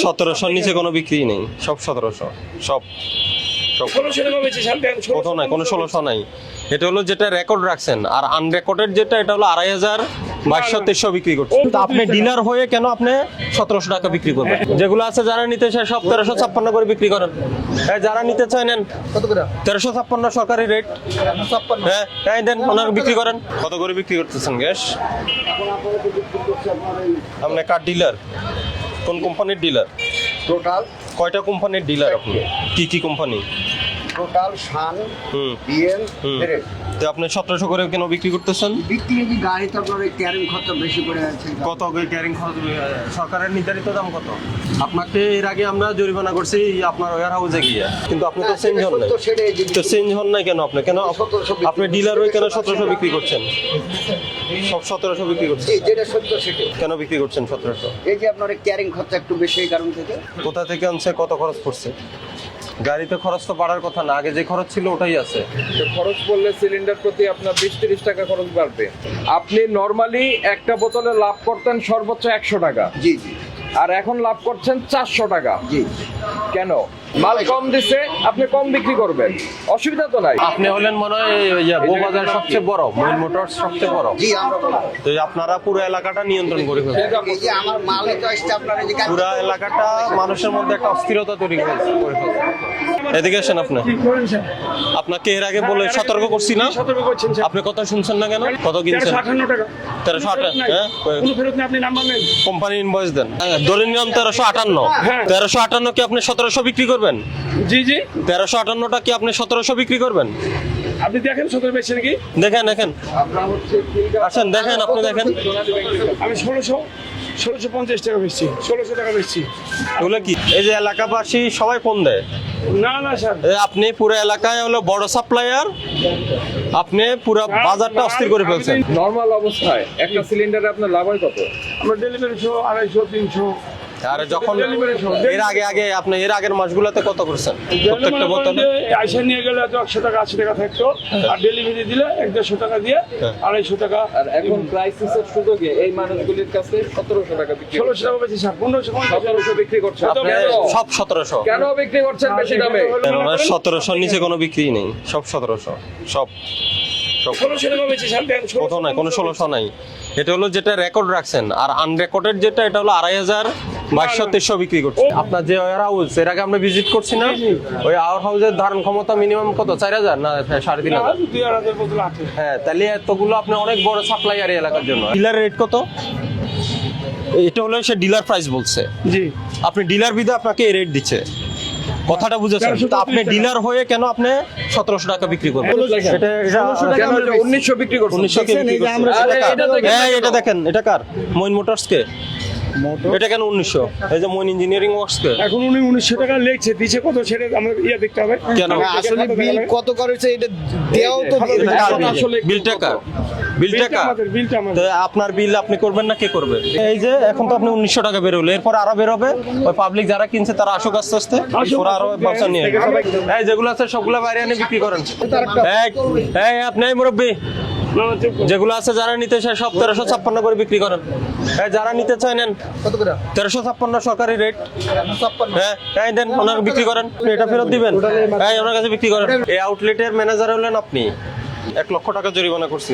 1700 নিচে কোনো বিক্রি নেই, সব 1700, সব 1600 টাকা বেচে শান্তি কোথাও নাই, কোনো 1600 নাই। এটা হলো যেটা রেকর্ড রাখছেন, আর আনরেকর্ডেড যেটা এটা হলো 2500, 2200 বিক্রি করছেন। তো আপনি ডিলার হয়ে কেন আপনি 1700 টাকা বিক্রি করবেন? যেগুলো আছে যারা নিতে চায় সব 1356 করে বিক্রি করেন। যারা নিতে চায় নেন। কত করে? 1356 সরকারি রেট। 56। হ্যাঁ, তাই দেন, ওনার বিক্রি করেন। কত করে বিক্রি করতেছেন গ্যাস? আপনি কার ডিলার? কোন কোম্পানির ডিলার? টোটাল কয়টা কোম্পানির ডিলার আপনি? কি কি কোম্পানি? টোটাল শান হুম বিএল হুম। এর তো আপনি 1700 করে কেন বিক্রি করতেছেন? বিক্রি কি গাড়ি তারপরে ক্যারিং খরচ বেশি করে আছে। কত ক্যারিং খরচ? সরকারের নির্ধারিত দাম কত? আপনাকে এর আগে আমরা জরিমানা করছি আপনার ওয়্যার হাউসে গিয়ে, কিন্তু আপনি তো চেঞ্জ হন নাই। তো চেঞ্জ হন নাই কেন আপনি? কেন আপনি ডিলার হয়ে কেন 1700 বিক্রি করছেন? সব 1700 বিক্রি করছেন। যেটা সত্য সেটা। কেন বিক্রি করছেন 1700? এই যে আপনার ক্যারিং খরচ একটু বেশি এই কারণ থেকে। কোথা থেকে আনছে? কত খরচ পড়ছে? গাড়িতে খরচ তো বাড়ার কথা না, আগে যে খরচ ছিল ওটাই আছে। তো খরচ পড়লে সিলিন্ডার প্রতি আপনার 20-30 টাকা খরচ বাড়বে। আপনি নরমালি একটা বোতলে লাভ করতেন সর্বোচ্চ 100 টাকা, জি জি আর এখন লাভ করছেন 400 টাকা। জি। কেন? মাল কম দিছে, আপনি কম বিক্রি করবেন, অসুবিধা তো নাই। আপনি হলেন মনে হয় বউবাজার সবচেয়ে বড়, মইন মোটরস সবচেয়ে বড়। জি আমরা বলবো। তো আপনারা পুরো এলাকাটা নিয়ন্ত্রণ করে ফেলছেন। এই যে আমার মালে তো আসছে আপনার এই যে পুরো এলাকাটা মানুষের মধ্যে একটা অস্থিরতা তৈরি করে ফেলছেন। এদিকে আসেন আপনি। আপনাকে এর আগে বলে সতর্ক করছি না? সতর্ক করছেন স্যার। আপনি কথা শুনছেন না কেন? কত কিনছেন? 1358 টাকা। 1358। হ্যাঁ, কোনো ফেরত নেই, আপনি নাম্বার নেন। কোম্পানি ইনভয়েস দেন। ধরে নিলাম 1358। হ্যাঁ। 1358 কি আপনি 1700 বিক্রি করবেন? জি জি, 1358টা কি আপনি 1700 বিক্রি করবেন? আপনি দেখেন 17 বেচছে নাকি। দেখেন দেখেন, আসেন দেখেন, আপনি দেখেন। আমি 1650 টাকা বেচছি, 1600 টাকা বেচছি। এগুলো কি? এই যে এলাকাবাসী সবাই ফোন দেয়। না না স্যার, আপনি পুরো এলাকায় হলো বড় সাপ্লায়ার, আপনি পুরো বাজারটা অস্থির করে ফেলছেন। নরমাল অবস্থায় একটা সিলিন্ডারে আপনার লাভ হয় কত? আমরা ডেলিভারি 250, 300। আর যখন এর আগে আপনি এর আগের মাসগুলোতে কত করছেন প্রত্যেকটা বোতলে? আইসা নিয়ে গেলে 100 টাকা 80 টাকা থাকতো, আর ডেলিভারি দিলে 150 টাকা দিয়ে 250 টাকা। আর এখন ক্রাইসিসের সুযোগে এই মানুষগুলির কাছে 1700 টাকা বিক্রি 1600 টাকা বেশি স্যার, 1500 বিক্রি করছে। আপনি সব 1700? কেন বিক্রি করছেন বেশি দামে? 1700 নিচে কোনো বিক্রি নেই, সব 1700, সব 1600 টাকা বেচে শান্তি কোথাও নাই, কোনো 1600 নাই। এটা হলো যেটা রেকর্ড রাখছেন, আর আনরেকর্ডেড যেটা এটা হলো 2500, 2200 বিক্রি করছে। আপনার যে ওয়্যার হাউস এর আগে আমরা ভিজিট করছি না, ওই ওয়্যার হাউসের ধারণ ক্ষমতা মিনিমাম কত? 4000 না 3500? 2000 বোতল আছে। হ্যাঁ, তাহলে এতগুলো আপনি অনেক বড় সাপ্লাইয়ার এলাকার জন্য। ডিলার রেট কত? এটা হলো সে ডিলার প্রাইস বলছে। জি, আপনি ডিলার বিধে আপনাকে এই রেট দিচ্ছে, কথাটা বুঝেছেন? তো আপনি ডিলার হয়ে কেন আপনি 1700 টাকা বিক্রি করবেন? কেন 1900 বিক্রি করছেন? 1900 কে বিক্রি করছেন? আরে এটা দেখেন, হ্যাঁ, এটা দেখেন, এটা কার? মইন মোটরস কে? এটা কেন 1900? এই যে মইন ইঞ্জিনিয়ারিং ওয়ার্কস কে? এখন উনি 1900 টাকা লেখছে, দিছে কত সেটা আমাদের দেখতে হবে। কেন? আসলে বিল কত করেছে এটা দেওয়াও তো এটা কার বিল? আসলে বিলটা কার? বিলটা কার? বিলটা তো আমাদের। আপনার বিল আপনি করবেন না, কে করবে? এই যে এখন তো আপনি 1900 টাকা বেরোলো, এরপর আরো বেরোবে। ওই পাবলিক যারা কিনছে তারা আসুক আস্তে আস্তে, ওরা আরো ব্যবসা নিয়ে এই যেগুলো আছে সবগুলো বাইরে এনে বিক্রি করেন। এই আপনি মুরব্বী, যেগুলো আছে যারা নিতে চায় সব 1356 করে বিক্রি করেন। যারা নিতে চায় নেন। কত করে? 1356 সরকারি রেট। 56। হ্যাঁ, এই দেন, ওনার বিক্রি করেন। এটা ফেরত দিবেন, ওনার কাছে বিক্রি করেন। এই আউটলেটের ম্যানেজার হলেন আপনি, 1 লক্ষ টাকা জরিমানা করছি।